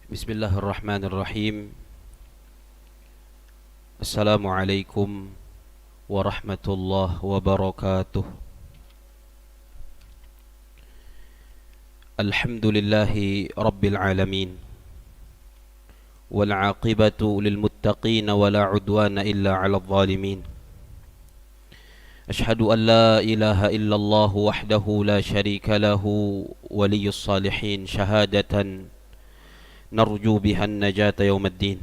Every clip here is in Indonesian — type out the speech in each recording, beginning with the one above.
Bismillahirrahmanirrahim. Assalamualaikum warahmatullahi wabarakatuh. Alhamdulillahi rabbil alamin. Wal aqibatu lil muttaqin wa la udwana illa 'alal zalimin. Ashhadu an la ilaha illallah wahdahu la syarika lahu waliyyus salihin syahadatan نرجو بها النجاة يوم الدين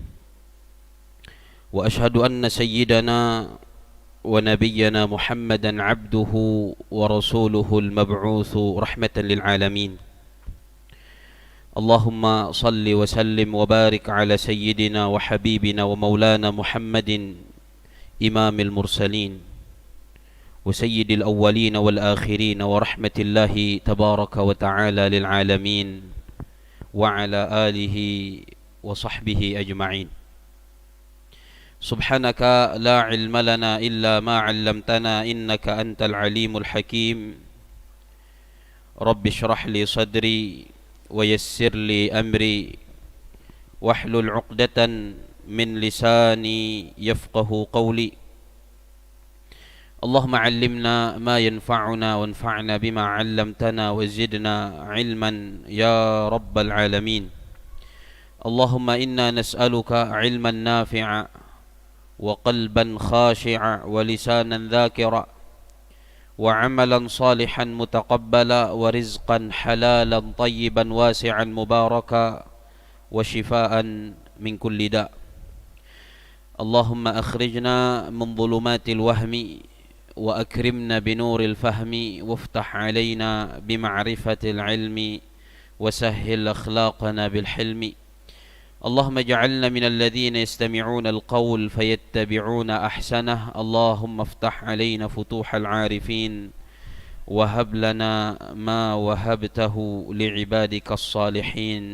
وأشهد أن سيدنا ونبينا محمدا عبده ورسوله المبعوث رحمة للعالمين اللهم صل وسلم وبارك على سيدنا وحبيبنا ومولانا محمد إمام المرسلين وسيد الأولين والآخرين ورحمة الله تبارك وتعالى للعالمين وعلى آله وصحبه أجمعين سبحانك لا علم لنا إلا ما علمتنا إنك أنت العليم الحكيم رب اشرح لي صدري ويسر لي أمري واحلل عقدة من لساني يفقه قولي اللهم علمنا ما ينفعنا وانفعنا بما علمتنا وزدنا علما يا رب العالمين اللهم إنا نسألك علما نافعا وقلبا خاشعا ولسانا ذاكرا وعملا صالحا متقبلا ورزقا حلالا طيبا واسعا مباركا وشفاء من كل داء اللهم أخرجنا من ظلمات الوهم وأكرمنا بنور الفهم وافتح علينا بمعرفة العلم وسهل أخلاقنا بالحلم اللهم اجعلنا من الذين يستمعون القول فيتبعون أحسنه اللهم افتح علينا فتوح العارفين وهب لنا ما وهبته لعبادك الصالحين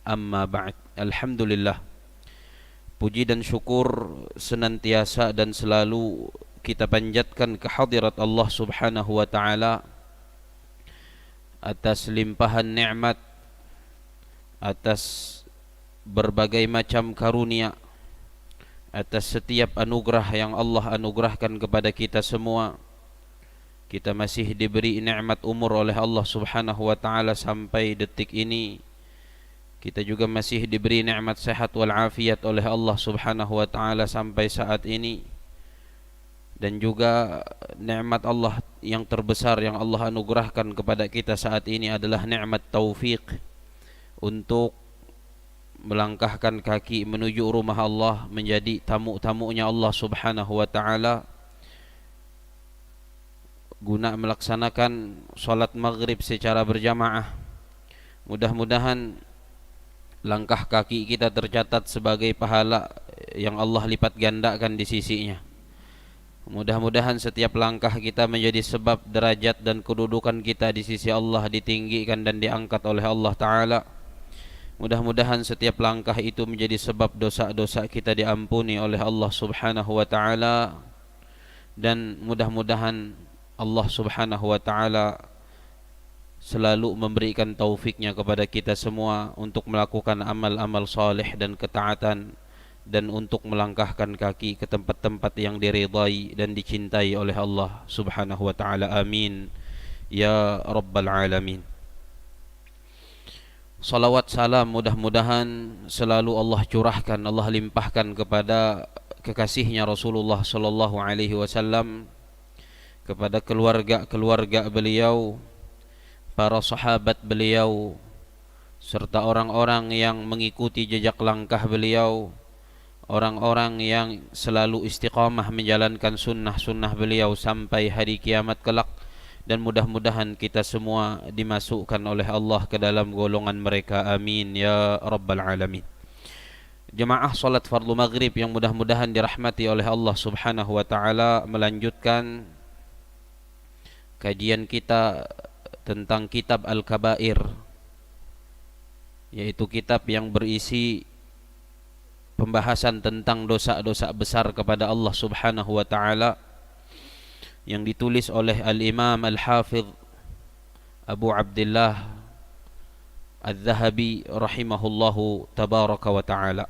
أما بعد الحمد لله. Puji dan syukur senantiasa dan selalu kita panjatkan kehadirat Allah Subhanahu wa taala atas limpahan nikmat, atas berbagai macam karunia, atas setiap anugerah yang Allah anugerahkan kepada kita semua. Kita masih diberi nikmat umur oleh Allah Subhanahu wa taala sampai detik ini. Kita juga masih diberi nikmat sehat wal afiat oleh Allah Subhanahu wa taala sampai saat ini. Dan juga nikmat Allah yang terbesar yang Allah anugerahkan kepada kita saat ini adalah nikmat taufik untuk melangkahkan kaki menuju rumah Allah, menjadi tamu-tamunya Allah Subhanahu wa taala, guna melaksanakan salat maghrib secara berjamaah. Mudah-mudahan langkah kaki kita tercatat sebagai pahala yang Allah lipat gandakan di sisinya. Mudah-mudahan setiap langkah kita menjadi sebab derajat dan kedudukan kita di sisi Allah ditinggikan dan diangkat oleh Allah Ta'ala. Mudah-mudahan setiap langkah itu menjadi sebab dosa-dosa kita diampuni oleh Allah Subhanahu wa Ta'ala. Dan mudah-mudahan Allah Subhanahu wa Ta'ala selalu memberikan taufiknya kepada kita semua untuk melakukan amal-amal saleh dan ketaatan, dan untuk melangkahkan kaki ke tempat-tempat yang diridai dan dicintai oleh Allah Subhanahu wa taala. Amin ya rabbal alamin. Salawat salam mudah-mudahan selalu Allah curahkan, Allah limpahkan kepada kekasihnya Rasulullah sallallahu alaihi wasallam, kepada keluarga-keluarga beliau, para sahabat beliau, serta orang-orang yang mengikuti jejak langkah beliau, orang-orang yang selalu istiqamah menjalankan sunnah-sunnah beliau sampai hari kiamat kelak. Dan mudah-mudahan kita semua dimasukkan oleh Allah ke dalam golongan mereka. Amin ya rabbal alamin. Jemaah salat fardu maghrib yang mudah-mudahan dirahmati oleh Allah Subhanahu wa taala, melanjutkan kajian kita tentang kitab Al-Kabair, yaitu kitab yang berisi pembahasan tentang dosa-dosa besar kepada Allah Subhanahu wa taala, yang ditulis oleh Al-Imam Al-Hafidh Abu Abdullah Adz-Dzahabi rahimahullahu tabaraka wa ta'ala.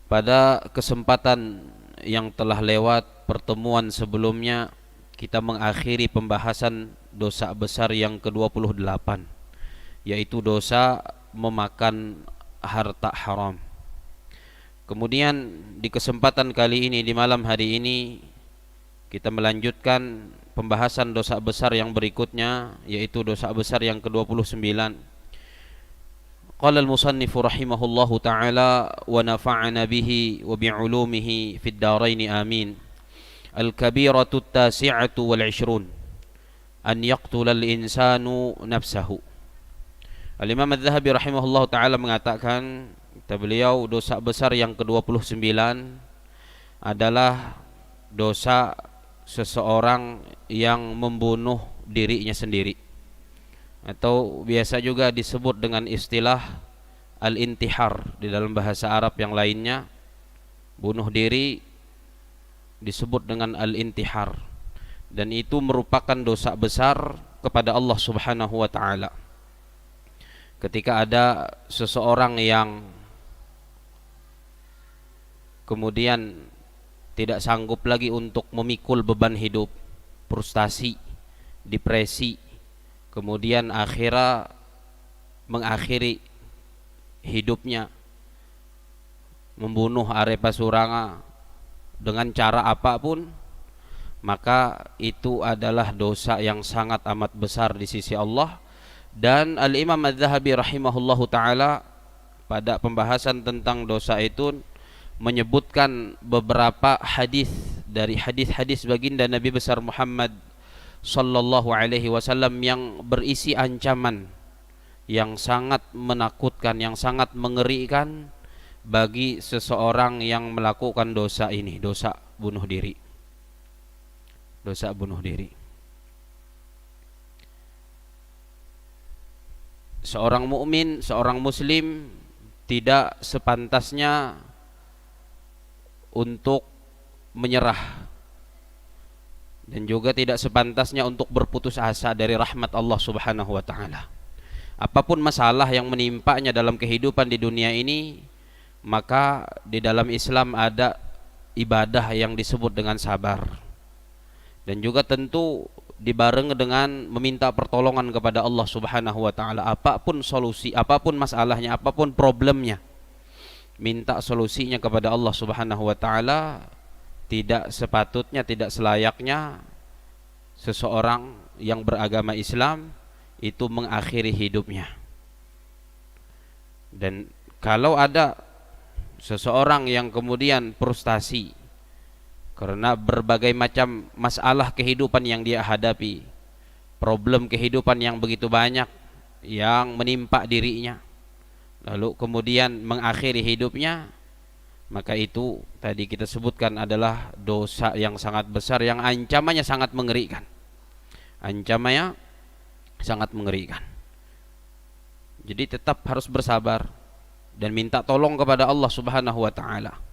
Pada kesempatan yang telah lewat, pertemuan sebelumnya, kita mengakhiri pembahasan dosa besar yang ke-28, yaitu dosa memakan harta haram. Kemudian di kesempatan kali ini, di malam hari ini, kita melanjutkan pembahasan dosa besar yang berikutnya, yaitu dosa besar yang ke-29. Qala al-musannif rahimahullahu ta'ala wa nafa'ana bihi wa bi'ulumihi fid dharain amin. Al-kabiratu at-tasi'atu wal 'ishrun an yaqtula al-insanu nafsahu. Al-Imam Adz-Dzahabi rahimahullahu ta'ala mengatakan, kata beliau, dosa besar yang ke-29 adalah dosa seseorang yang membunuh dirinya sendiri, atau biasa juga disebut dengan istilah al-intihar di dalam bahasa Arab yang lainnya. Bunuh diri disebut dengan al-intihar, dan itu merupakan dosa besar kepada Allah Subhanahu wa ta'ala. Ketika ada seseorang yang kemudian tidak sanggup lagi untuk memikul beban hidup, frustasi, depresi, kemudian mengakhiri hidupnya, membunuh arepa suranga dengan cara apapun, maka itu adalah dosa yang sangat amat besar di sisi Allah. Dan Al-Imam Adz-Dzahabi rahimahullahu ta'ala pada pembahasan tentang dosa itu menyebutkan beberapa hadis dari hadis-hadis baginda Nabi besar Muhammad sallallahu alaihi wasallam yang berisi ancaman yang sangat menakutkan, yang sangat mengerikan bagi seseorang yang melakukan dosa ini, dosa bunuh diri. Dosa bunuh diri. Seorang mukmin, seorang muslim tidak sepantasnya untuk menyerah, dan juga tidak sepantasnya untuk berputus asa dari rahmat Allah Subhanahu wa ta'ala. Apapun masalah yang menimpanya dalam kehidupan di dunia ini, maka di dalam Islam ada ibadah yang disebut dengan sabar, dan juga tentu dibarengi dengan meminta pertolongan kepada Allah Subhanahu wa ta'ala. Apapun solusi, apapun masalahnya, apapun problemnya, minta solusinya kepada Allah Subhanahu wa ta'ala. Tidak sepatutnya, tidak selayaknya seseorang yang beragama Islam itu mengakhiri hidupnya. Dan kalau ada seseorang yang kemudian frustasi karena berbagai macam masalah kehidupan yang dia hadapi, problem kehidupan yang begitu banyak yang menimpa dirinya, lalu kemudian mengakhiri hidupnya, maka itu tadi kita sebutkan adalah dosa yang sangat besar, yang ancamannya sangat mengerikan. Ancamannya sangat mengerikan. Jadi tetap harus bersabar dan minta tolong kepada Allah Subhanahu wa ta'ala.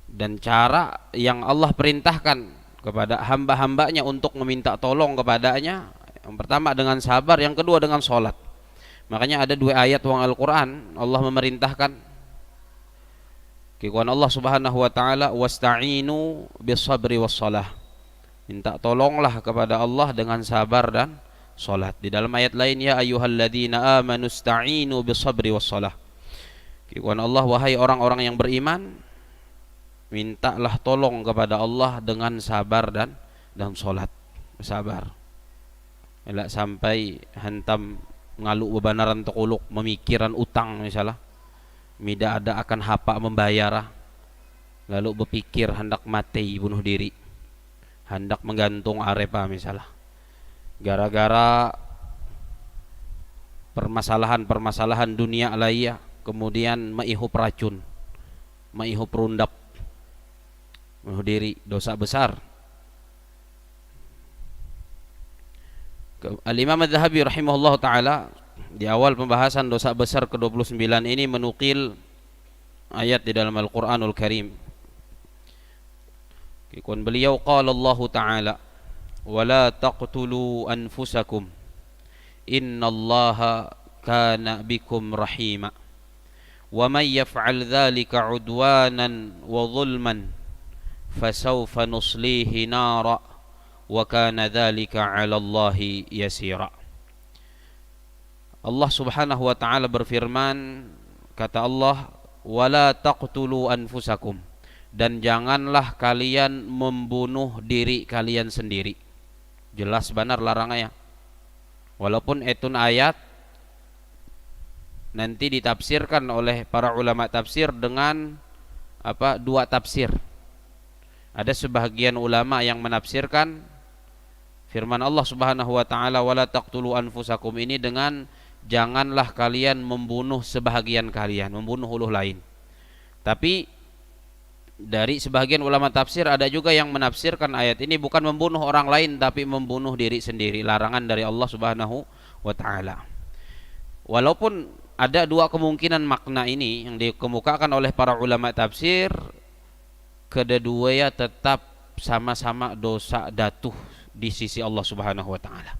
Dan cara yang Allah perintahkan kepada hamba-hambanya untuk meminta tolong kepadanya, yang pertama dengan sabar, yang kedua dengan sholat. Makanya ada dua ayat dalam Al-Quran Allah memerintahkan kikuan Allah Subhanahu wa ta'ala, wasta'inu bis-sabri was-salah. Minta tolonglah kepada Allah dengan sabar dan salat. Di dalam ayat lain, ya ayyuhalladzina amanu ista'inu bis-sabri was-salah. Kikuan Allah, wahai orang-orang yang beriman, mintalah tolong kepada Allah dengan sabar dan salat. Sabar. Tidak sampai hantam ngaluk bebanaran tekuluk, memikiran utang misalnya, mida ada akan hapa membayar, lalu berpikir hendak mati, bunuh diri, hendak menggantung arepa misalnya, gara-gara permasalahan dunia lainnya, kemudian maihup racun, maihup rundap, bunuh diri, dosa besar. Al-Imam Adz-Dzahabi rahimahullah ta'ala di awal pembahasan dosa besar ke-29 ini menukil ayat di dalam Al-Quranul Karim. Kikuan beliau, qala Allah ta'ala, wa la taqtulu anfusakum innallaha kana bikum rahima wa may yaf'al dzalika 'udwanan wa dhulman fasawfa nuslihi nara wa kana dzalika 'ala Allahi yasira. Allah Subhanahu wa taala berfirman, kata Allah, wala taqtulu anfusakum, dan janganlah kalian membunuh diri kalian sendiri. Jelas benar larangannya. Walaupun etun ayat nanti ditafsirkan oleh para ulama tafsir dengan dua tafsir. Ada sebahagian ulama yang menafsirkan firman Allah Subhanahu wa taala wala taqtulu anfusakum ini dengan janganlah kalian membunuh sebahagian kalian, membunuh uluh lain. Tapi dari sebahagian ulama tafsir ada juga yang menafsirkan ayat ini bukan membunuh orang lain tapi membunuh diri sendiri, larangan dari Allah Subhanahu wa taala. Walaupun ada dua kemungkinan makna ini yang dikemukakan oleh para ulama tafsir, kedua-duanya tetap sama-sama dosa datuh di sisi Allah Subhanahu wa taala.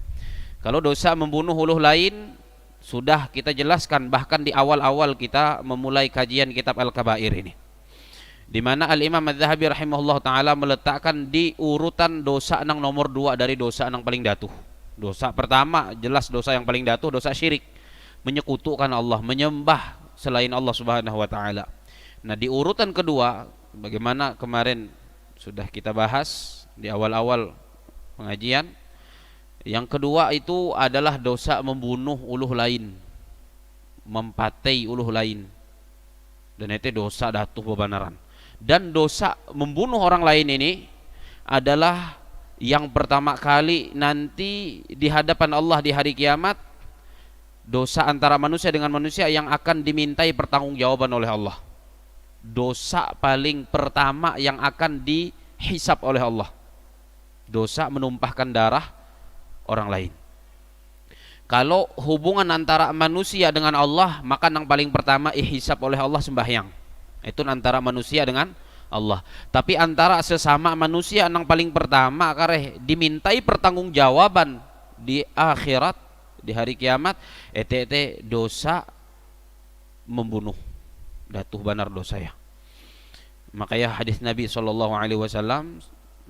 Kalau dosa membunuh uluh lain sudah kita jelaskan bahkan di awal-awal kita memulai kajian kitab Al-Kabair ini, di mana Al-Imam Az-Zahabi rahimahullah taala meletakkan di urutan dosa nang nomor 2 dari dosa nang paling datuh. Dosa pertama jelas dosa yang paling datuh, dosa syirik, menyekutukan Allah, menyembah selain Allah Subhanahu wa taala. Nah, di urutan kedua bagaimana kemarin sudah kita bahas di awal-awal pengajian, yang kedua itu adalah dosa membunuh uluh lain, mempatai uluh lain, dan itu dosa datuh bebenaran. Dan dosa membunuh orang lain ini adalah yang pertama kali nanti di hadapan Allah di hari kiamat, dosa antara manusia dengan manusia yang akan dimintai pertanggungjawaban oleh Allah. Dosa paling pertama yang akan dihisap oleh Allah, dosa menumpahkan darah orang lain. Kalau hubungan antara manusia dengan Allah, maka yang paling pertama ihisab oleh Allah sembahyang. Itu antara manusia dengan Allah. Tapi antara sesama manusia yang paling pertama kareh dimintai pertanggungjawaban di akhirat, di hari kiamat, etete dosa membunuh. Datuh benar dosa ya. Makanya hadis Nabi SAW,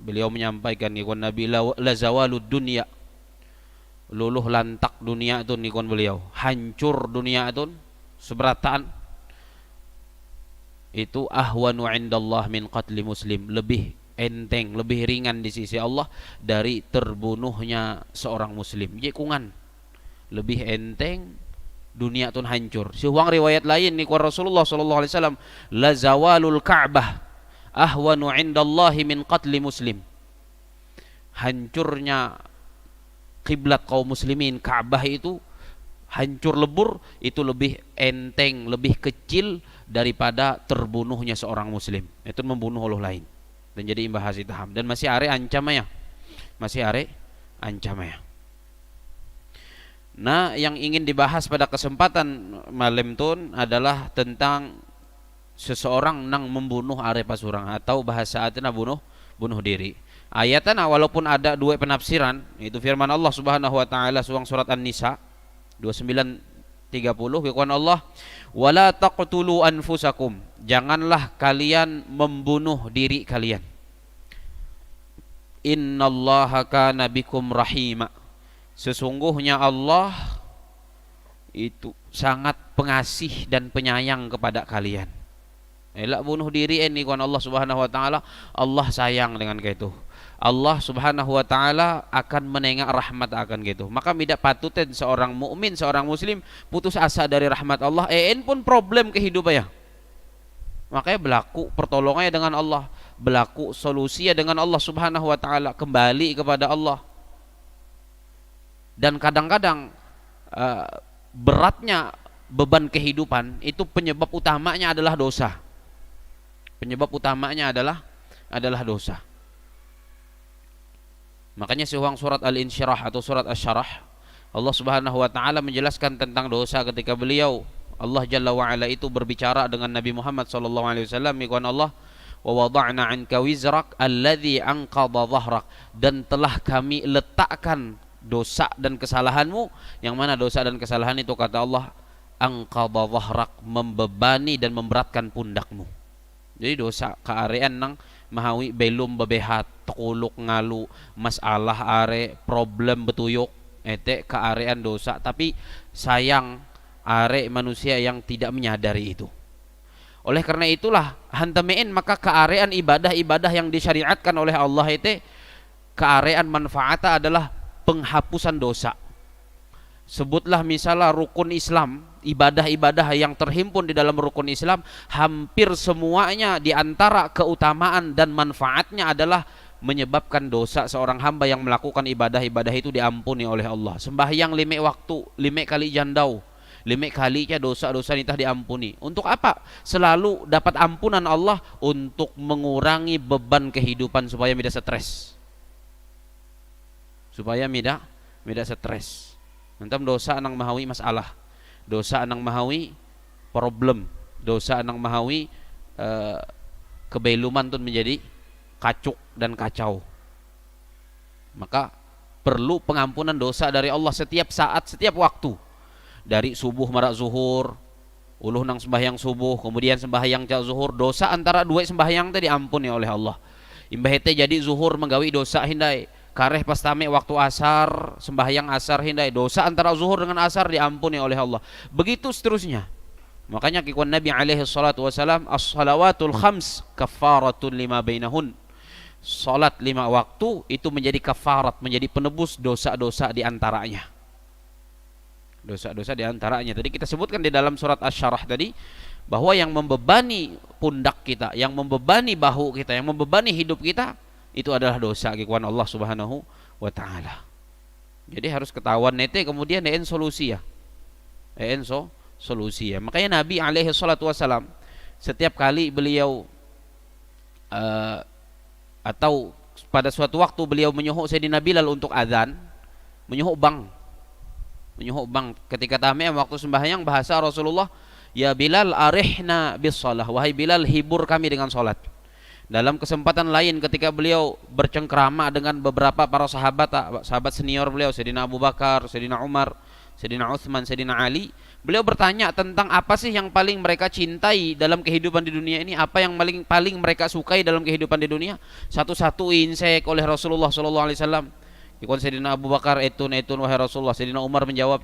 beliau menyampaikan nikon Nabi la zawalud dunya, luluh lantak dunia itu nikon beliau, hancur dunia itu seberataan itu ahwanu indallah min qatli muslim, lebih enteng, lebih ringan di sisi Allah dari terbunuhnya seorang muslim. Jekungan lebih enteng dunia itu hancur. Sehuang riwayat lain nikon Rasulullah SAW, la zawalul ka'bah ahwanu indallahi min qatli muslim, hancurnya kiblat kaum muslimin, Ka'bah itu hancur lebur, itu lebih enteng, lebih kecil daripada terbunuhnya seorang muslim. Itu membunuh uluh lain. Dan jadi imbah hasitaham. Dan masih are ancamnya. Masih are ancamnya. Nah, yang ingin dibahas pada kesempatan malam tun adalah tentang seseorang nang membunuh are pasurang, atau bahasa atina bunuh diri. Ayatana walaupun ada dua penafsiran, itu firman Allah Subhanahu wa taala surat An-Nisa 29:30, firman Allah, wala taqtulu anfusakum, janganlah kalian membunuh diri kalian. Innallaha kana bikum rahima, sesungguhnya Allah itu sangat pengasih dan penyayang kepada kalian. Elak bunuh diri ini kan Allah Subhanahu wa taala, Allah sayang dengan itu. Allah Subhanahu wa taala akan menengak rahmat akan gitu. Maka tidak patuten seorang mukmin, seorang muslim putus asa dari rahmat Allah. Pun problem kehidupannya. Makanya berlaku pertolongannya dengan Allah, berlaku solusinya dengan Allah Subhanahu wa taala, kembali kepada Allah. Dan kadang-kadang beratnya beban kehidupan itu penyebab utamanya adalah dosa. Penyebab utamanya adalah dosa. Makanya sehubang surat Al-Insyirah atau surat Asy-Syarah, Allah Subhanahu wa taala menjelaskan tentang dosa ketika beliau Allah Jalla wa Ala itu berbicara dengan Nabi Muhammad sallallahu alaihi wasallam, iqan Allah, wa wada'na 'anka wizrak alladzi anqadha dhahrak, dan telah kami letakkan dosa dan kesalahanmu, yang mana dosa dan kesalahan itu kata Allah angqadha dhahrak, membebani dan memberatkan pundakmu. Jadi dosa kearean nang mahawi belum bebehat tekuluk ngalu masalah are problem betuyuk ete kearean dosa, tapi sayang are manusia yang tidak menyadari itu. Oleh karena itulah hantamein maka kearean ibadah-ibadah yang disyariatkan oleh Allah itu kearean manfaatnya adalah penghapusan dosa. Sebutlah misalnya rukun Islam, ibadah-ibadah yang terhimpun di dalam rukun Islam, hampir semuanya di antara keutamaan dan manfaatnya adalah menyebabkan dosa seorang hamba yang melakukan ibadah-ibadah itu diampuni oleh Allah. Sembahyang 5 waktu, 5 kali jandau, 5 kalinya dosa-dosa nitah diampuni. Untuk apa? Selalu dapat ampunan Allah untuk mengurangi beban kehidupan supaya tidak stres. Supaya tidak stres. Nanti dosa nang mahawi masalah, dosa nang mahawi problem, dosa nang mahawi kebeluman tuh menjadi kacuk dan kacau. Maka perlu pengampunan dosa dari Allah setiap saat, setiap waktu. Dari subuh marak zuhur, uluh nang sembahyang subuh, kemudian sembahyang cak zuhur, dosa antara dua sembahyang tadi diampuni oleh Allah. Imbahete jadi zuhur menggawi dosa hindai, kareh pas tame waktu asar, sembahyang asar hindai, dosa antara zuhur dengan asar diampuni oleh Allah. Begitu seterusnya. Makanya kikuan Nabi alaihi salatu wasalam, as-salawatul khams kafaratun lima bainahun. Salat 5 waktu itu menjadi kafarat, menjadi penebus dosa-dosa di antaranya. Dosa-dosa di antaranya. Tadi kita sebutkan di dalam surat Asy-Syarah tadi bahwa yang membebani pundak kita, yang membebani bahu kita, yang membebani hidup kita itu adalah dosa kikuan Allah Subhanahu wa taala. Jadi harus ketahuan nete kemudian deen solusi ya. Solusi ya. Makanya Nabi alaihi salatu wasalam setiap kali beliau atau pada suatu waktu beliau menyuruh Sayyidina Bilal untuk azan, menyuruh bang ketika tamam waktu sembahyang, bahasa Rasulullah, ya Bilal arihna bis shalah, wahai Bilal hibur kami dengan salat. Dalam kesempatan lain ketika beliau bercengkrama dengan beberapa para sahabat senior beliau, Sayyidina Abu Bakar, Sayyidina Umar, Sayyidina Utsman, Sayyidina Ali, beliau bertanya tentang apa sih yang paling mereka cintai dalam kehidupan di dunia ini, apa yang paling mereka sukai dalam kehidupan di dunia. Satu-satu insek oleh Rasulullah sallallahu alaihi wasallam. Ikon Sayyidina Abu Bakar etun wahai Rasulullah. Sayyidina Umar menjawab,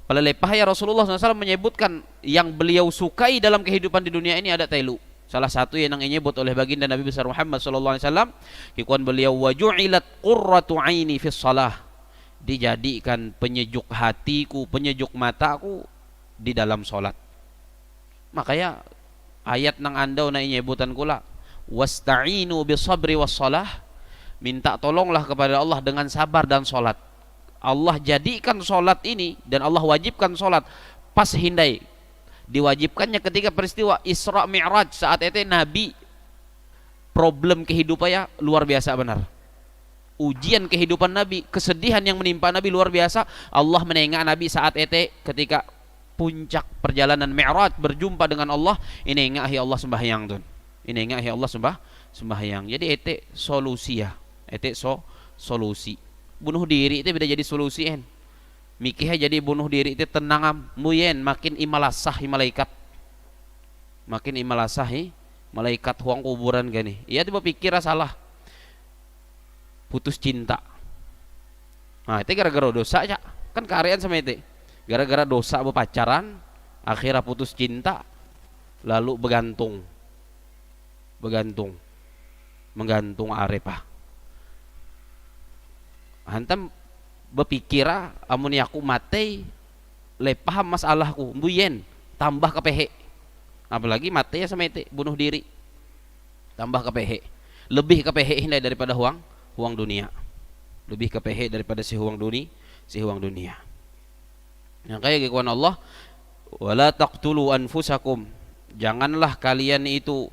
pada lepah ya Rasulullah SAW menyebutkan yang beliau sukai dalam kehidupan di dunia ini ada telu. Salah satu yang menyebut oleh baginda Nabi besar Muhammad sallallahu alaihi wasallam, ikon beliau waju'ilat qurratu aini fis shalah, dijadikan penyejuk hatiku, penyejuk mataku di dalam salat. Makanya ayat nang andau na nyebutan kula wasta'inu bisabri was shalah, minta tolonglah kepada Allah dengan sabar dan solat. Allah jadikan solat ini dan Allah wajibkan solat pas hindai diwajibkannya ketika peristiwa Isra Mi'raj. Saat itu Nabi problem kehidupannya luar biasa benar, ujian kehidupan Nabi, kesedihan yang menimpa Nabi luar biasa. Allah menengah Nabi saat itu ketika puncak perjalanan Mi'raj berjumpa dengan Allah. Ini ngahi Allah sembahyang tuh, ini ngahi Allah sembahyang. Jadi itu solusi ya. Itu solusi. Bunuh diri itu bisa jadi solusi en. Mikih jadi bunuh diri itu tenang muyen makin imalasah malaikat. Makin imalasah malaikat huang kuburan gani. Iya tiba pikir salah. Putus cinta. Nah, itu gara-gara dosa aja. Kan kearean sama itu. Gara-gara dosa berpacaran, akhirnya putus cinta, lalu menggantung arepah. Hantam berpikira amun aku mati lepah masalahku mbuyen tambah kepehe, apalagi mati ya sama itu bunuh diri tambah kepehe, lebih kepehe hindai daripada huang dunia, lebih kepehe daripada si huang dunia. Yang kayak gituan Allah, wala taqtulu anfusakum, janganlah kalian itu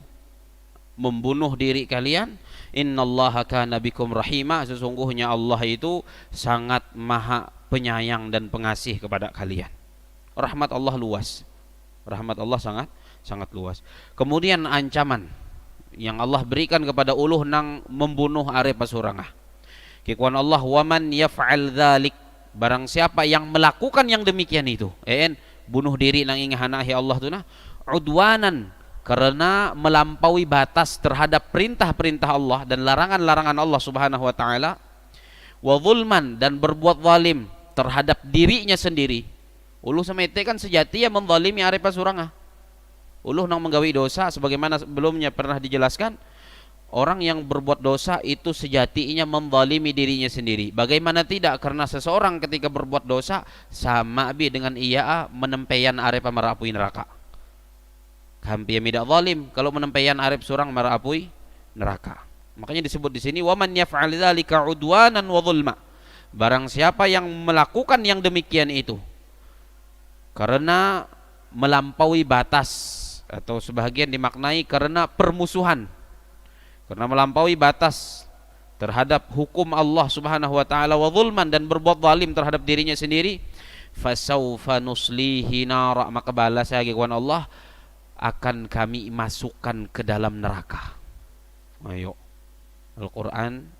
membunuh diri kalian. Innallaha kana bikum rahima, sesungguhnya Allah itu sangat maha penyayang dan pengasih kepada kalian. Rahmat Allah luas. Rahmat Allah sangat luas. Kemudian ancaman yang Allah berikan kepada uluh nang membunuh are pasurangah. Kikuan Allah, waman yaf'al dzalik, barang siapa yang melakukan yang demikian itu, bunuh diri nang ingahanahi Allah tu nah, udwanan, karena melampaui batas terhadap perintah-perintah Allah dan larangan-larangan Allah Subhanahu wa taala, wa zulman, dan berbuat zalim terhadap dirinya sendiri. Uluh samete kan sejati ya menzalimi arepa surangah. Uluh nang menggawi dosa sebagaimana sebelumnya pernah dijelaskan, orang yang berbuat dosa itu sejatinya menzalimi dirinya sendiri. Bagaimana tidak, karena seseorang ketika berbuat dosa sama bi dengan ia menempeian arepa marapui neraka. Hampir tidak zalim kalau menempeian arep surang marapui neraka. Makanya disebut di sini waman yaf'al dzalika udwanan wa zulma. Barang siapa yang melakukan yang demikian itu karena melampaui batas, atau sebahagian dimaknai karena permusuhan, karena melampaui batas terhadap hukum Allah Subhanahu wa taala, wa zulman, dan berbuat zalim terhadap dirinya sendiri, fasaufa nuslihi nara, maka balasnya kawan Allah, akan kami masukkan ke dalam neraka. Ayo, Al-Quran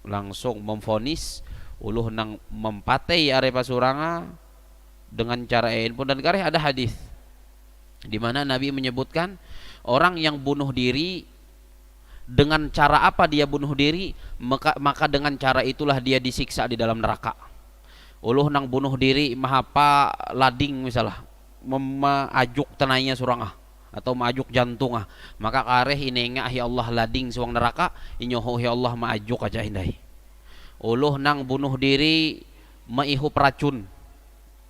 langsung memvonis uluh nang mempatai arepa suranga dengan cara pun, dan kareh ada hadis di mana Nabi menyebutkan orang yang bunuh diri, dengan cara apa dia bunuh diri, maka dengan cara itulah dia disiksa di dalam neraka. Uluh nang bunuh diri mahapa lading misalnya memajuk tenainya surangah atau maajuk jantungah, maka kareh inenga ya Allah lading suang neraka, inyoho ya Allah maajuk aja hindai. Uluh nang bunuh diri maihup racun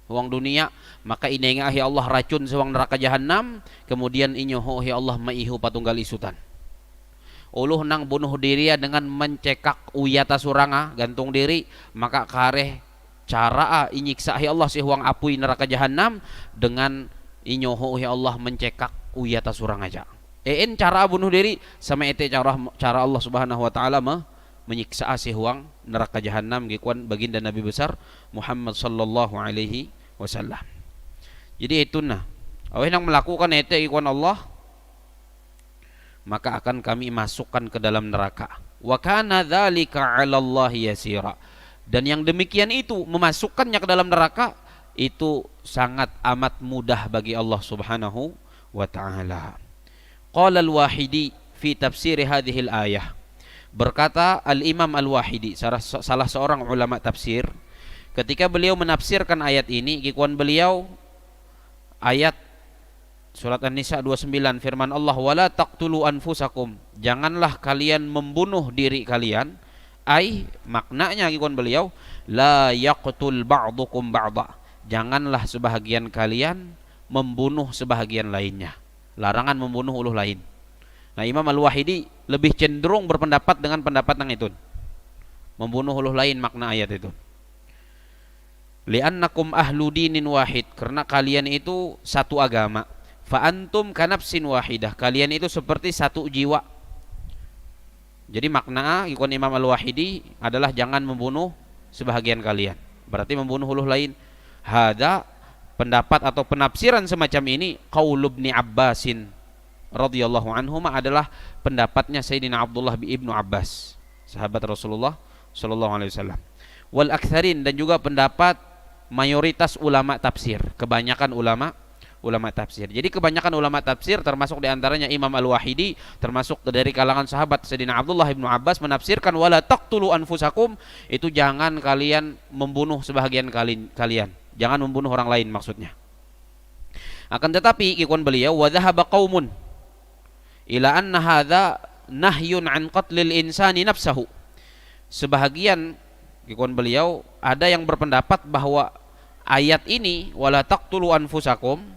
uang dunia, maka inenga ya Allah racun suang neraka jahanam, kemudian inyoho ya Allah maihu patunggal isutan. Uluh nang bunuh diri ya dengan mencekak uyata suranga gantung diri, maka kareh cara inyiksa ya Allah si huang apui neraka jahanam dengan inyoho ya Allah mencekak uyata surang aja. Cara bunuh diri sama cara Allah Subhanahu wa taala menyiksa si huang neraka jahanam gikuan baginda Nabi besar Muhammad sallallahu alaihi wasallam. Jadi itu nah, aweh nang melakukan itu gikuan Allah, maka akan kami masukkan ke dalam neraka. Wa kana dzalika 'ala Allah yasira. Dan yang demikian itu memasukkannya ke dalam neraka itu sangat amat mudah bagi Allah Subhanahu wa taala. Qala al-Wahidi fi tafsir hadhihi al-ayah. Berkata Al-Imam Al-Wahidi, salah seorang ulama tafsir, ketika beliau menafsirkan ayat ini, kikuan beliau ayat surat An-Nisa 29, firman Allah, wala taqtulu anfusakum, janganlah kalian membunuh diri kalian. Ai maknanya kikuan beliau, la yaqtul ba'dukum ba'da, janganlah sebahagian kalian membunuh sebahagian lainnya. Larangan membunuh uluh lain. Nah, Imam Al-Wahidi lebih cenderung berpendapat dengan pendapat yang itu, membunuh uluh lain makna ayat itu. Li'annakum ahlu dinin wahid, karena kalian itu satu agama. Fa antum kanafsin wahidah, kalian itu seperti satu jiwa. Jadi makna ikon Imam Al-Wahidi adalah jangan membunuh sebahagian kalian, berarti membunuh uluh lain. Hada pendapat atau penafsiran semacam ini qaul Ibnu Abbasin radhiyallahu anhuma adalah pendapatnya Sayyidina Abdullah ibnu Abbas, sahabat Rasulullah sallallahu alaihi wasallam. Wal aktsarin, dan juga pendapat mayoritas ulama tafsir, kebanyakan ulama tafsir. Jadi kebanyakan ulama tafsir termasuk diantaranya Imam Al-Wahidi, termasuk dari kalangan sahabat Sayyidina Abdullah ibnu Abbas menafsirkan wala taqtulu anfusakum, itu jangan kalian membunuh sebahagian kalian, jangan membunuh orang lain maksudnya. Akan tetapi ikon beliau wa dhahaba qaumun ila anna hadza nahyun an qatlil insani nafsahu. Sebahagian ikon beliau ada yang berpendapat bahwa ayat ini wala taqtulu anfusakum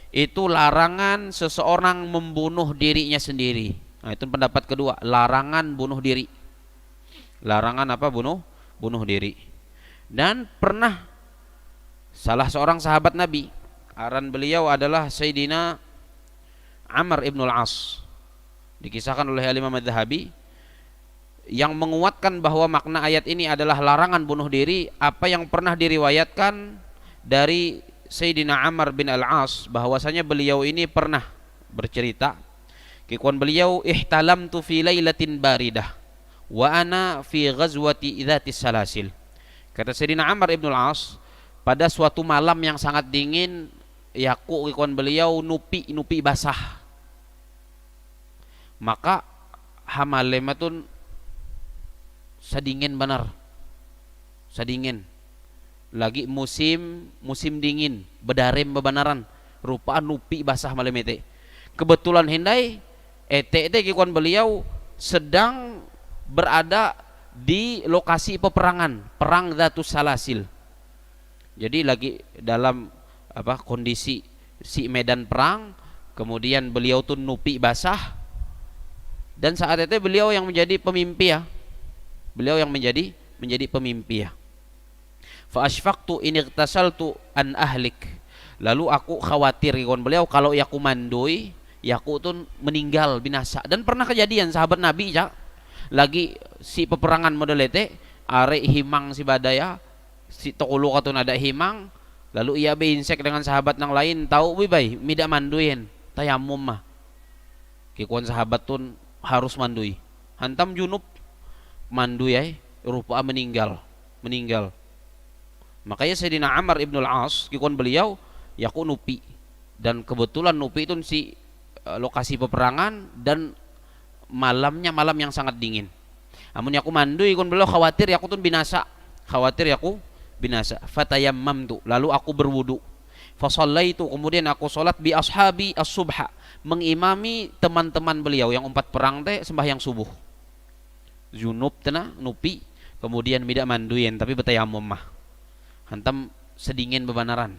itu larangan seseorang membunuh dirinya sendiri. Nah, itu pendapat kedua, larangan bunuh diri. Larangan apa? Bunuh diri. Dan pernah salah seorang sahabat Nabi, aran beliau adalah Sayyidina Amr ibn al-As, dikisahkan oleh Imam Az-Zahabi, yang menguatkan bahwa makna ayat ini adalah larangan bunuh diri. Apa yang pernah diriwayatkan dari Sayyidina Amr bin al-As, bahwasanya beliau ini pernah bercerita, kikuan beliau, ihtalamtu fi lailatin baridah wa ana fi ghazwati dzatis salasil. Kata Sayyidina Amr ibn al-As, pada suatu malam yang sangat dingin, yaku ikon beliau nupi basah. Maka hamalematun sadingin benar. Sadingin. Lagi musim dingin, bedarim bebenaran. Rupa nupi basah malam itu. Kebetulan hindai ete ikon beliau sedang berada di lokasi peperangan, perang Dzatus Salasil. Jadi lagi dalam kondisi si medan perang, kemudian beliau tuh nupi basah, dan saat itu beliau yang menjadi pemimpi ya. Beliau yang menjadi pemimpi ya. Fa asfaqtu in ightasaltu an ahlik. Lalu aku khawatir ikon beliau kalau yaku mandui, yaku tuh meninggal binasa. Dan pernah kejadian sahabat Nabi ya, lagi si peperangan model itu, are himang si badaya, si tokulu katun ada himang, lalu ia beinsek dengan sahabat yang lain, tahu bay mida manduin tayamum mah. Kikuan sahabat tun harus mandui, hantam junub mandui rupa meninggal. Makanya Sayyidina Amr ibn al-As kikuan beliau yaku nupi, dan kebetulan nupi itu si lokasi peperangan dan malamnya malam yang sangat dingin. Amun yaku mandui kun beliau khawatir yaku tun binasa. Fatayammamtu, lalu aku berwudu. Fa shallaitu, kemudian aku salat bi ashabi as-subha, mengimami teman-teman beliau yang 4 perang teh sembahyang subuh. Junub tena nupi, kemudian mida manduin tapi betayammum mah. Hantam sedingin bebanaran.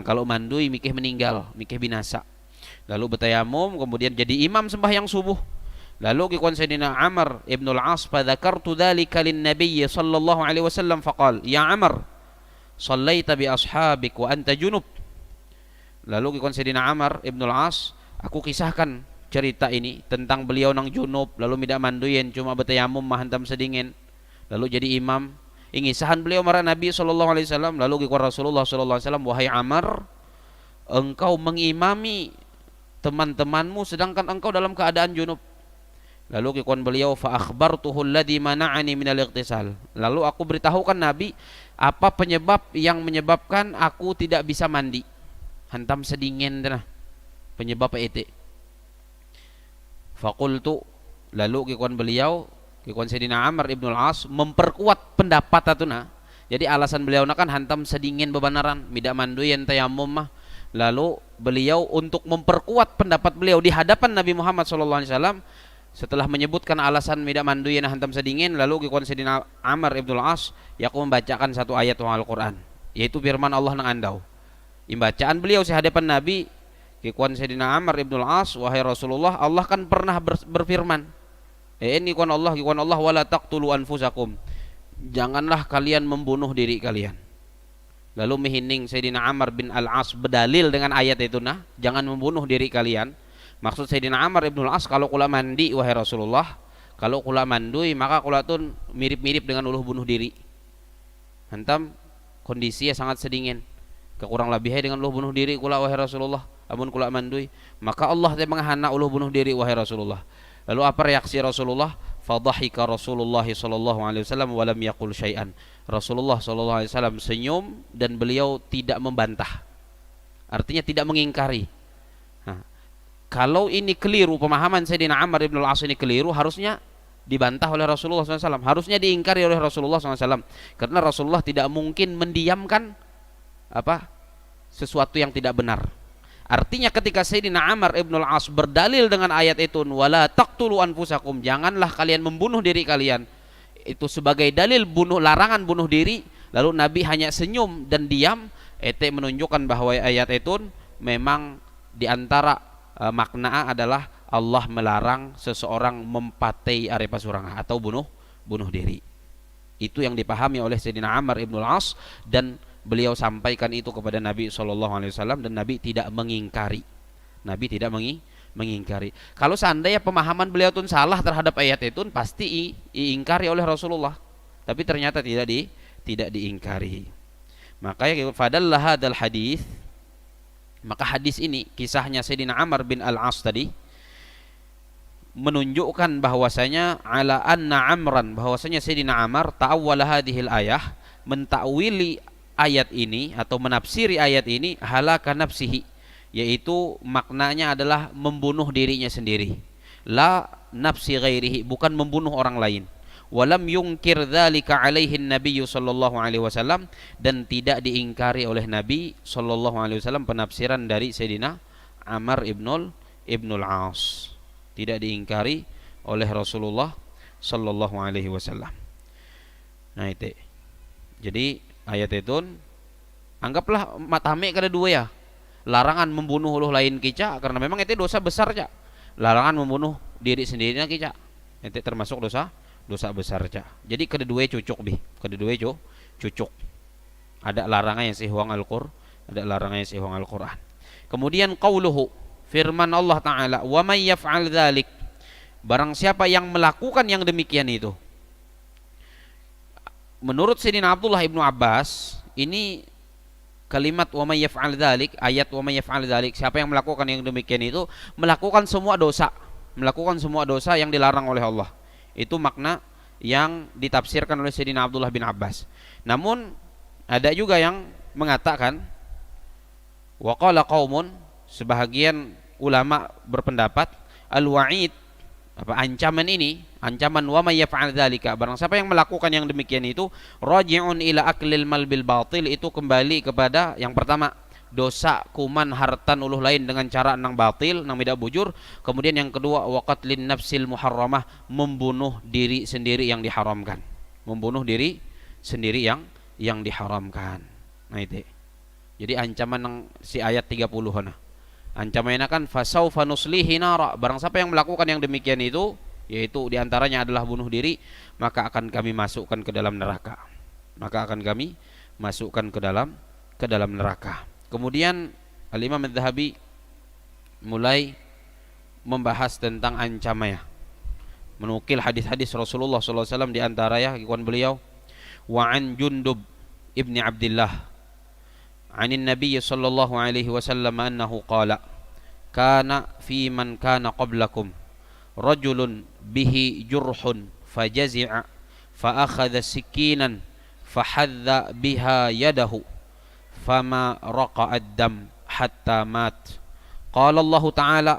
Kalau mandui mikih meninggal, mikih binasa. Lalu betayammum, kemudian jadi imam sembahyang subuh. Lalu kikuan Sayyidina Amr ibn al-As, fadzakartu dzalika lin-nabiy sallallahu alaihi wasallam faqal, ya Amr, shallaita bi ashabik wa anta junub. Lalu kikuan Sayyidina Amr ibn al-As, aku kisahkan cerita ini tentang beliau nang junub, lalu mida manduin, cuma betayammum mahantam sedingin, lalu jadi imam. Ingisahan beliau marah Nabi sallallahu alaihi wasallam. Lalu kikuan Rasulullah sallallahu alaihi wasallam, wahai Amr, engkau mengimami teman-temanmu sedangkan engkau dalam keadaan junub. Lalu kikuan beliau, fa akhbartuhu alladhi mana'ani minal ightisal. Lalu aku beritahukan Nabi apa penyebab yang menyebabkan aku tidak bisa mandi. Hantam sedingin dah penyebab itu. Faqultu, lalu kikuan beliau, kikuan Sayyidina Amr ibn al-As memperkuat pendapat atuna. Jadi alasan beliau kan hantam sedingin bebanaran, mida manduin tayammum mah. Lalu beliau untuk memperkuat pendapat beliau di hadapan Nabi Muhammad sallallahu alaihi wasallam, setelah menyebutkan alasan mida manduin hantam sedingin, lalu kikuan Sayyidina Amr ibn al-As yaku membacakan satu ayat Al-Qur'an, yaitu firman Allah nang andau. Bacaan beliau di hadapan Nabi, kikuan Sayyidina Amr ibn al-As, wahai Rasulullah, Allah kan pernah berfirman, ini kikuan Allah wala taqtulu anfusakum, janganlah kalian membunuh diri kalian. Lalu mihining Sayyidina Amr bin al-As berdalil dengan ayat itu jangan membunuh diri kalian. Maksud Sayyidina Amr ibn al-As, kalau kula mandi wahai Rasulullah, kalau kula mandui maka kula tun mirip-mirip dengan uluh bunuh diri. Hantam kondisinya sangat sedingin, kekurang lebihnya dengan uluh bunuh diri kula wahai Rasulullah. Amun kula mandui, maka Allah teh menghana uluh bunuh diri wahai Rasulullah. Lalu apa reaksi Rasulullah? Fadhahika Rasulullah sallallahu alaihi wasallam wa lam yaqul syai'an. Rasulullah sallallahu alaihi wasallam senyum dan beliau tidak membantah. Artinya tidak mengingkari. Kalau ini keliru, pemahaman Sayyidina Amr ibn al-As ini keliru, harusnya dibantah oleh Rasulullah SAW, harusnya diingkari oleh Rasulullah SAW, karena Rasulullah tidak mungkin mendiamkan sesuatu yang tidak benar. Artinya ketika Sayyidina Amr ibn al-As berdalil dengan ayat itu, wala taqtulu anfusakum, janganlah kalian membunuh diri kalian, itu sebagai dalil larangan bunuh diri, lalu Nabi hanya senyum dan diam, itu menunjukkan bahwa ayat itu memang diantara makna adalah Allah melarang seseorang mempatai arepa suranga atau bunuh diri. Itu yang dipahami oleh Sayyidina Amr ibn al-As, dan beliau sampaikan itu kepada Nabi SAW, dan Nabi tidak mengingkari. Kalau seandainya pemahaman beliau itu salah terhadap ayat itu, pasti diingkari oleh Rasulullah, tapi ternyata tidak diingkari. Makanya fadallah hadzal hadis, maka hadis ini, kisahnya Sayyidina Amr bin al-As tadi, menunjukkan bahwasanya ala anna Amran, bahwasanya Sayyidina Amr ta'awwala hadhil ayah, mentakwili ayat ini atau menafsiri ayat ini halaka nafsihi, yaitu maknanya adalah membunuh dirinya sendiri, la nafsi ghairihi, bukan membunuh orang lain. Walam yungkir dzalika alaihi nabiyyu sallallahu alaihi wasallam, dan tidak diingkari oleh Nabi sallallahu alaihi wasallam penafsiran dari Sayyidina Amr ibnul As, tidak diingkari oleh Rasulullah sallallahu alaihi wasallam. Nah itu. Jadi ayat itu anggaplah matame kada dua ya. Larangan membunuh uluh lain kica, karena memang itu dosa besar ya. Larangan membunuh diri sendirinya kica. Itu termasuk dosa besar cak. Jadi kedua cucuk bi, kedua cucuk. Ada larangan yang sihwang Al-Qur'an, ada larangan yang sihwang Al-Qur'an. Kemudian qauluhu, firman Allah Ta'ala, wa may yaf'al dzalik, barang siapa yang melakukan yang demikian itu. Menurut Sayyidina Abdullah ibnu Abbas, ini kalimat wa may yaf'al dzalik, ayat wa may yaf'al dzalik, siapa yang melakukan yang demikian itu melakukan semua dosa, melakukan semua dosa yang dilarang oleh Allah. Itu makna yang ditafsirkan oleh Sayyidina Abdullah bin Abbas. Namun ada juga yang mengatakan, wa qala qaumun, sebahagian ulama berpendapat, al-wa'id, ancaman ini, ancaman wa may yaf'al dzalika, barang siapa yang melakukan yang demikian itu, raji'un ila aklil mal bil batil, itu kembali kepada yang pertama, dosa kuman hartan uluh lain dengan cara nang batil, nang tidak bujur. Kemudian yang kedua, waqatlin nafsil muharramah, membunuh diri sendiri yang diharamkan, membunuh diri sendiri yang diharamkan. Nah itu. Jadi ancaman nang si ayat 30 nah. Ancamannya kan fasaufa nuslihi nara, barang siapa yang melakukan yang demikian itu, yaitu diantaranya adalah bunuh diri, maka akan kami masukkan ke dalam neraka. Maka akan kami masukkan ke dalam neraka. Kemudian Al-Imam Adz-Dzahabi mulai membahas tentang ancamannya, menukil hadis-hadis Rasulullah SAW, di antara ya ikhwan beliau, wa an Jundub ibni Abdillah anin Nabi sallallahu alaihi wasallam annahu qala kana fi man kana qablakum rajulun bihi jurhun fajazi'a fa akhadha sikinan fahadda biha yadahu fama raqa'ad dam hatta mat. Qala Allah Ta'ala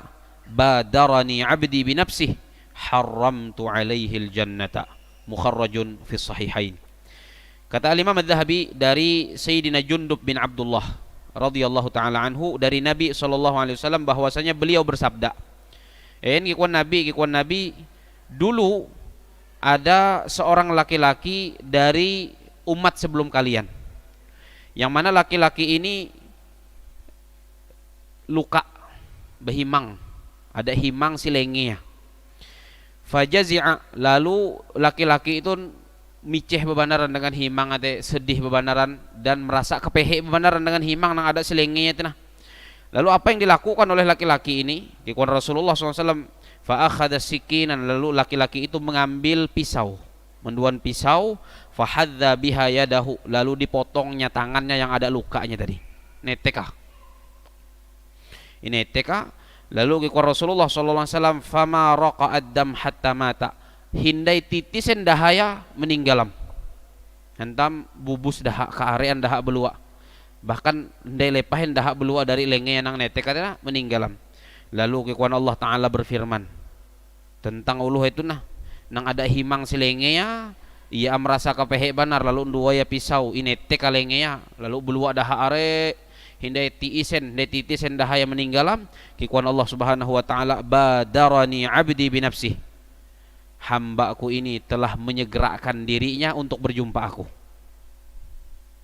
badarani 'abdi bi nafsihi haramtu 'alaihi al-jannata. Mukharrajun fi sahihain. Kata Imam Adz-Dzahabi dari Sayyidina Jundub bin Abdullah radhiyallahu taala anhu, dari Nabi sallallahu alaihi wasallam, bahwasanya beliau bersabda, kikuan Nabi, dulu ada seorang laki-laki dari umat sebelum kalian, yang mana laki-laki ini luka behimang, ada himang silengnya. Fajazi'a, lalu laki-laki itu miceh bebanaran dengan himang, ate sedih bebanaran dan merasa kepehe bebanaran dengan himang nang ada silengnya itu nah. Lalu apa yang dilakukan oleh laki-laki ini? Dikon Rasulullah SAW, fa akhadha sikinan, lalu laki-laki itu mengambil pisau, menduan pisau, fahadza biha yadahu, lalu dipotongnya tangannya yang ada lukanya tadi. Neteka. Ini neteka. Lalu kiko Rasulullah sallallahu alaihi wasallam, fama raqa'ad dam hatta mata, hindai titisen dahaya meninggalam. Hentam bubus dahak kearean dahak belua. Bahkan hindai lepahin dahak belua dari lenge nang neteka tadi meninggalam. Lalu kiko Allah Ta'ala berfirman tentang uluh itu nah, nang ada himang silengenya, ia merasa kepehe banar, lalu dua ya pisau ini tekalengnya, lalu belua daha are hindai titisen dahaya meninggalam. Kikuan Allah Subhanahu wa taala, badarani 'abdi bi nafsihi, hambaku ini telah menyegerakan dirinya untuk berjumpa aku.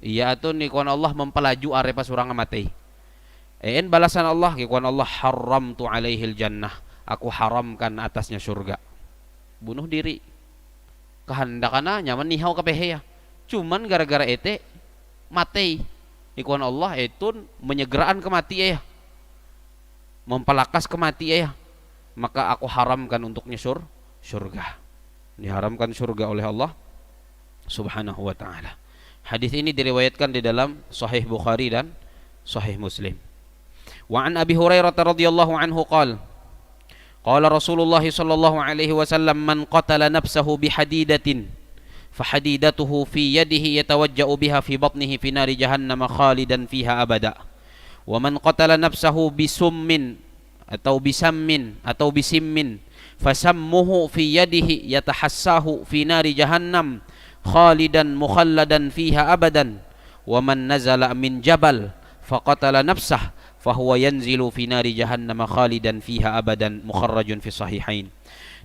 Ia tu kikuan Allah mempelaju are pasurang mati. Balasan Allah, kikuan Allah, haramtu 'alaihil jannah, aku haramkan atasnya surga. Bunuh diri kehendakana nyaman nihau kepehe ya, cuman gara-gara ete mati. Ikuan Allah itu menyegeraan kematian ya, mempelakas kematian ya, maka aku haramkan untuknya surga. Diharamkan surga oleh Allah Subhanahu wa taala. Hadis ini diriwayatkan di dalam Sahih Bukhari dan Sahih Muslim. Wa an Abi Hurairah radhiyallahu anhu qala Qala Rasulullah sallallahu alaihi wasallam, man qatala nafsahu bihadidatin fahadidatuhu fi yadihi yatawajja'u biha fi batnihi fi nari jahannam khalidan fiha abada. Wa man qatala nafsahu bisummin atau bisammin atau bisimmin fasammuhu fi yadihi yatahassahu fi nari jahannam khalidan mukhalladan fiha abadan. Wa man nazala min jabal faqatala nafsah fahuwa yanzilu fi nari jahannam khalidan fiha abadan, mukharrajun fi sahihain.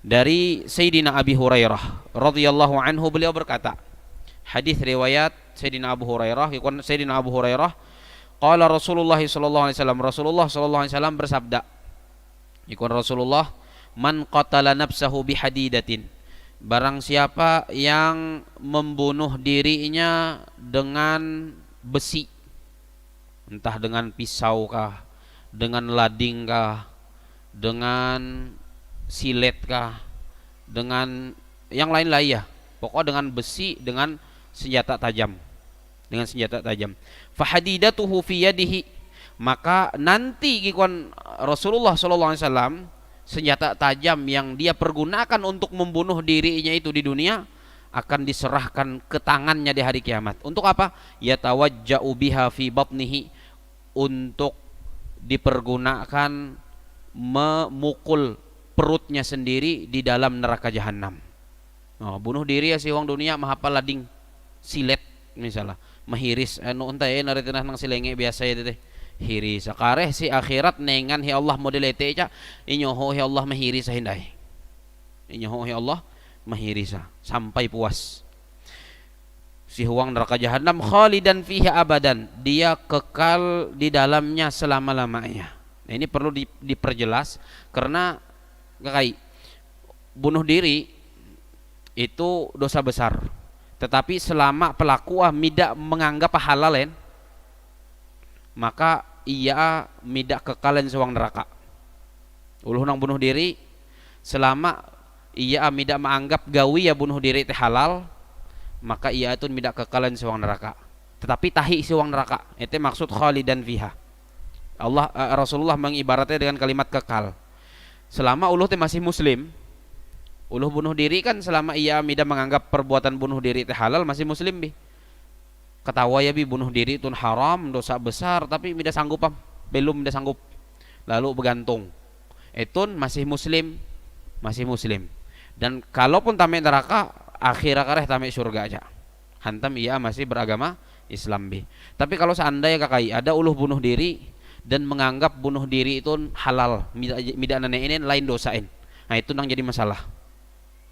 Dari Sayyidina Abi Hurairah radhiyallahu anhu, beliau berkata, hadis riwayat Sayyidina Abu Hurairah, Sayyidina Abu Hurairah, qala Rasulullah sallallahu alaihi wasallam, Rasulullah sallallahu alaihi wasallam bersabda, ikun Rasulullah, man qatala nafsahu bihadidatin, barang siapa yang membunuh dirinya dengan besi, entah dengan pisau kah, dengan lading kah, dengan silet kah, dengan yang lain-lain ya, pokoknya dengan besi, dengan senjata tajam, dengan senjata tajam. Fahadidatuhu fi yadihi, maka nanti ikon Rasulullah sallallahu alaihi wasallam, senjata tajam yang dia pergunakan untuk membunuh dirinya itu di dunia akan diserahkan ke tangannya di hari kiamat. Untuk apa? Yatawajja'u biha fi batnihi, untuk dipergunakan memukul perutnya sendiri di dalam neraka jahanam. Oh, bunuh diri ya si wong dunia mah apa lading silet misalnya mahiris anu untay naretenah nang silenge biasa ya teh hiris sakareh si akhirat nengan hi Allah model ete ca inyoho hi Allah mahiris hinday, inyoho hi Allah mahiris sampai puas. Si huang neraka jahanam khalidan fiha abadan, dia kekal di dalamnya selama-lamanya. Nah, ini perlu diperjelas karena kayak bunuh diri itu dosa besar. Tetapi selama pelaku tidak menganggap halalen, maka ia tidak kekalen sewang neraka. Uluh nang bunuh diri selama ia tidak menganggap gawi ya bunuh diri itu halal, maka ia itu tidak kekalan sewang neraka. Tetapi tahi sewang neraka, itu maksud khalidan fiha. Rasulullah mengibaratnya dengan kalimat kekal. Selama uluh teh masih muslim, uluh bunuh diri kan selama ia tidak menganggap perbuatan bunuh diri itu halal, masih muslim bi. Ketawa ya bi bunuh diri itu haram, dosa besar, tapi tidak sanggup belum tidak sanggup. Lalu bergantung. Etun masih muslim, masih muslim. Dan kalaupun tamek neraka, akhirnya kareh tamek surga aja. Hantam ia masih beragama Islam bi. Tapi kalau seandainya kakai ada uluh bunuh diri dan menganggap bunuh diri itu halal, mida nenek ini lain dosain. Nah itu nang jadi masalah.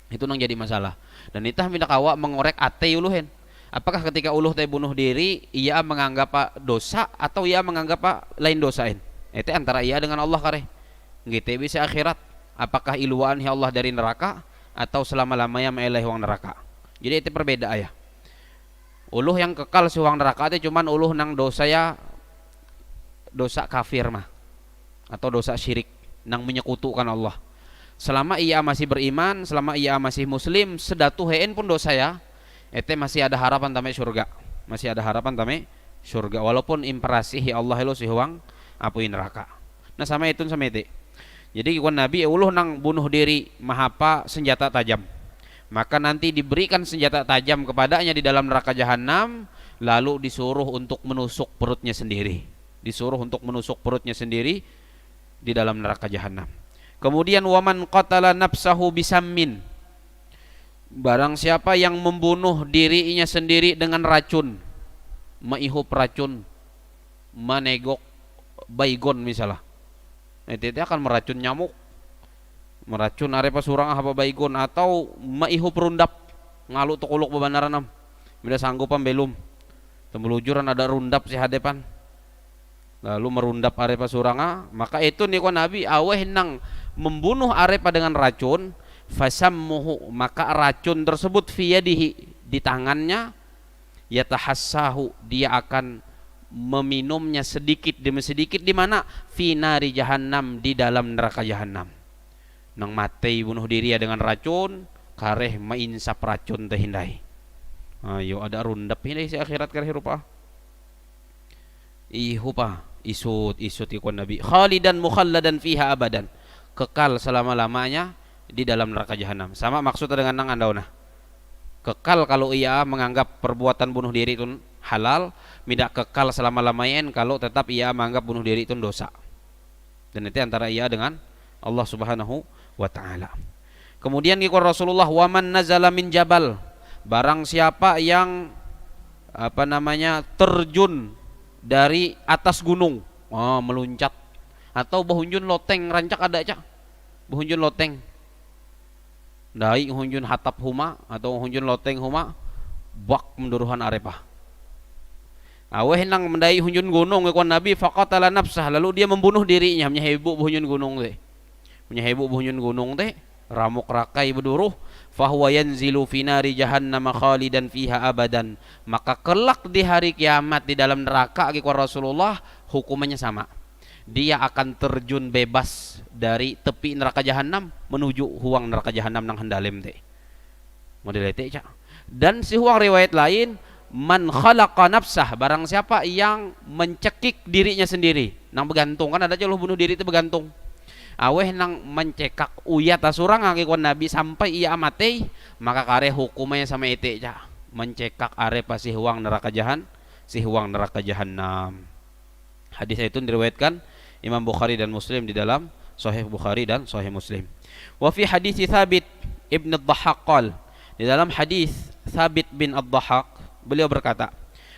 Itu nang jadi masalah. Dan itah minta kawa mengorek ate uluhen. Apakah ketika uluh teh bunuh diri ia menganggap dosa atau ia menganggap lain dosain? Itu antara ia dengan Allah kareh. Gitu bisa akhirat. Apakah iluan ya Allah dari neraka atau selama-lamanya meleh wang neraka? Jadi itu perbeda ya. Uluh yang kekal si wang neraka itu cuman uluh nang dosa ya dosa kafir mah atau dosa syirik nang menyekutukan Allah. Selama ia masih beriman, selama ia masih muslim, sedatu heen pun dosa ya, ete masih ada harapan tame surga. Masih ada harapan tame surga walaupun imperasih ya Allah lo si huang apuin neraka. Nah sama itu sama itu. Jadi ikon Nabi uluh nang bunuh diri mahapa senjata tajam. Maka nanti diberikan senjata tajam kepadanya di dalam neraka jahanam, lalu disuruh untuk menusuk perutnya sendiri. Disuruh untuk menusuk perutnya sendiri di dalam neraka jahanam. Kemudian waman qatala nafsahu bisammin, barang siapa yang membunuh dirinya sendiri dengan racun, maihup racun, manegok baygon misalnya, itu akan meracun nyamuk, meracun arepa surang apa baygon, atau maihup rundap ngalu tukuluk bebandaran am, bila sanggupan belum, tembulujuran ada rundap si hadepan, lalu merundap arepa suranga, maka itu nih Nabi aweh nang membunuh arepa dengan racun, fasammuhu, maka racun tersebut fiyadihi, di tangannya, yatahassahu, dia akan meminumnya sedikit demi sedikit di mana? Fi nari jahannam, di dalam neraka jahannam. Nang matei bunuh diri ya dengan racun, kareh mainsap racun teh hindai. Ayo ada rundap hindai si akhirat kareh rupa. Ihu pa isut ikon Nabi khalidan mukhalladan fiha abadan, kekal selama-lamanya di dalam neraka jahanam. Sama maksudnya dengan nang andauna. Kekal kalau ia menganggap perbuatan bunuh diri itu halal, tidak kekal selama-lamanya kalau tetap ia menganggap bunuh diri itu dosa. Dan itu antara ia dengan Allah Subhanahu wa taala. Kemudian kata Rasulullah, "Waman nazala min jabal." Barang siapa yang terjun dari atas gunung, meluncat, atau bahunjun loteng rancak ada aja. Bahunjun loteng. Dai hunjun hatap huma atau hunjun loteng huma bak menduruhan arepah. Aweh nang mendai hunjun gunung ikon Nabi faqatala nafsah, lalu dia membunuh dirinya, menyehebu hunjun gunung teh. Menyehebu hunjun gunung teh, ramuk rakai berduruh, fahuwa yanzilu fi nari jahannam khalidan fiha abadan. Maka kelak di hari kiamat di dalam neraka ikon Rasulullah hukumannya sama. Dia akan terjun bebas dari tepi neraka jahanam menuju huang neraka jahanam nang hendalem teh. Model teh cak. Dan si huang riwayat lain, man khalaqa nafsah, barang siapa yang mencekik dirinya sendiri, nang bergantung, kan ada aja lo bunuh diri itu bergantung. Aweh nang mencekak uyat asurang ngakikon Nabi sampai ia mati, maka kare hukumannya sama ete cak. Mencekak are pasi huang neraka jahanam. Hadis itu diriwayatkan Imam Bukhari dan Muslim di dalam Sahih Bukhari dan Sahih Muslim. Wa fi hadits Thabit ibn ad-Dhahhak qol, di dalam hadis Thabit bin ad-Dhahhak beliau berkata,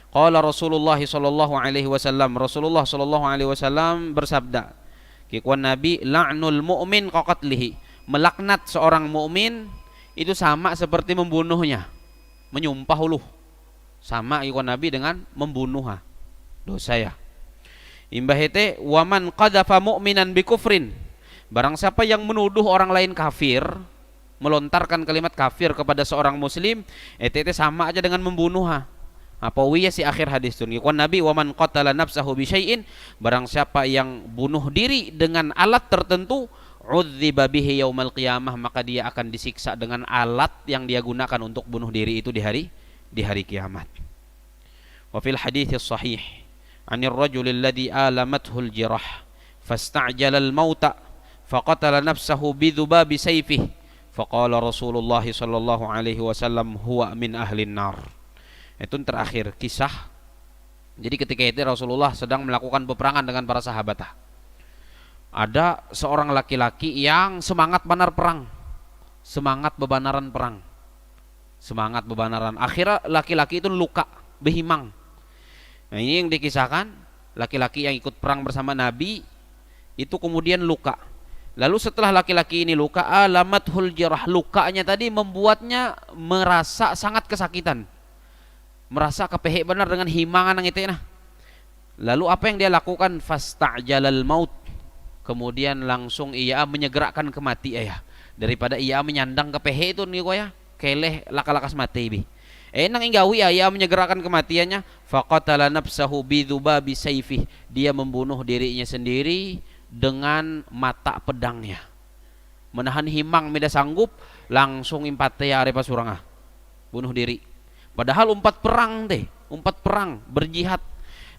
qala Rasulullah sallallahu alaihi wasallam, Rasulullah sallallahu alaihi wasallam bersabda, kikuan Nabi, la'nul mu'min qaqatlihi, melaknat seorang mukmin itu sama seperti membunuhnya, menyumpah uluh. Sama kikuan Nabi dengan membunuh dosa ya. Imbahete waman qadhafa mu'minan bikufrin, barang siapa yang menuduh orang lain kafir, melontarkan kalimat kafir kepada seorang muslim, itu sama aja dengan membunuh. Apa wiya si akhir hadis itu kikuan Nabi, waman qatala nafsahu bi syai'in, barang siapa yang bunuh diri dengan alat tertentu, udziba bihi yaumal qiyamah, maka dia akan disiksa dengan alat yang dia gunakan untuk bunuh diri itu di hari kiamat. Wa fil hadits sahih anir rajul alladhi alamathu al-jirah fasta'jala al-mauta faqatala nafsahu bidhubabi sayfihi faqala Rasulullah sallallahu alaihi wasallam huwa min ahlin nar. Itu terakhir kisah. Jadi ketika itu Rasulullah sedang melakukan peperangan dengan para sahabat. Ada seorang laki-laki yang semangat benar perang, semangat bebanaran perang, semangat bebanaran. Akhirnya laki-laki itu luka, behimang. Nah ini yang dikisahkan, laki-laki yang ikut perang bersama Nabi itu kemudian luka. Lalu setelah laki-laki ini luka, alamathul jirah, lukanya tadi membuatnya merasa sangat kesakitan, merasa kepehek benar dengan himangan yang itu nah. Lalu apa yang dia lakukan? Fasta'jalal maut, kemudian langsung ia menyegerakan kematian daripada ia menyandang kepehek itu nih ya, keleh laka-lakas mati bi. Nang inggawi ia menyegerakan kematiannya, faqatala nafsahu bidhubabi sayfih, dia membunuh dirinya sendiri dengan mata pedangnya. Menahan himang mida sanggup, langsung impate are pasurang bunuh diri. Padahal umpat perang berjihad.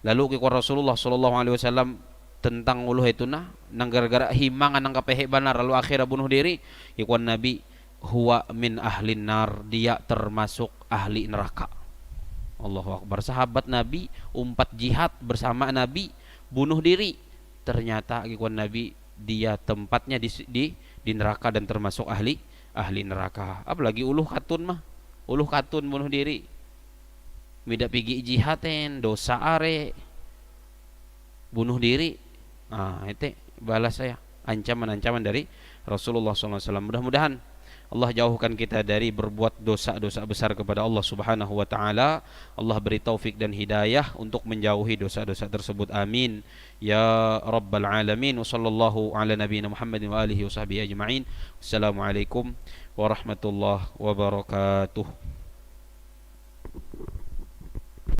Lalu kata Rasulullah sallallahu alaihi wasallam tentang uluh itu nang gara-gara himangan nang kapehek banar lalu akhirnya bunuh diri, ikwan Nabi, huwa min ahlin nar, dia termasuk ahli neraka. Allahu Akbar. Sahabat Nabi umpat jihad bersama Nabi, bunuh diri, ternyata ikwan Nabi dia tempatnya di neraka dan termasuk ahli neraka. Apalagi uluh katun bunuh diri, mida pigi jihaten dosa are bunuh diri. Itu balas saya ancaman dari Rasulullah SAW. Mudah-mudahan Allah jauhkan kita dari berbuat dosa-dosa besar kepada Allah Subhanahu wa taala. Allah beri taufik dan hidayah untuk menjauhi dosa-dosa tersebut. Amin ya rabbal alamin. Wassallallahu ala nabiyina Muhammadin wa alihi washabbihi ajma'in. Wassalamualaikum warahmatullahi wabarakatuh.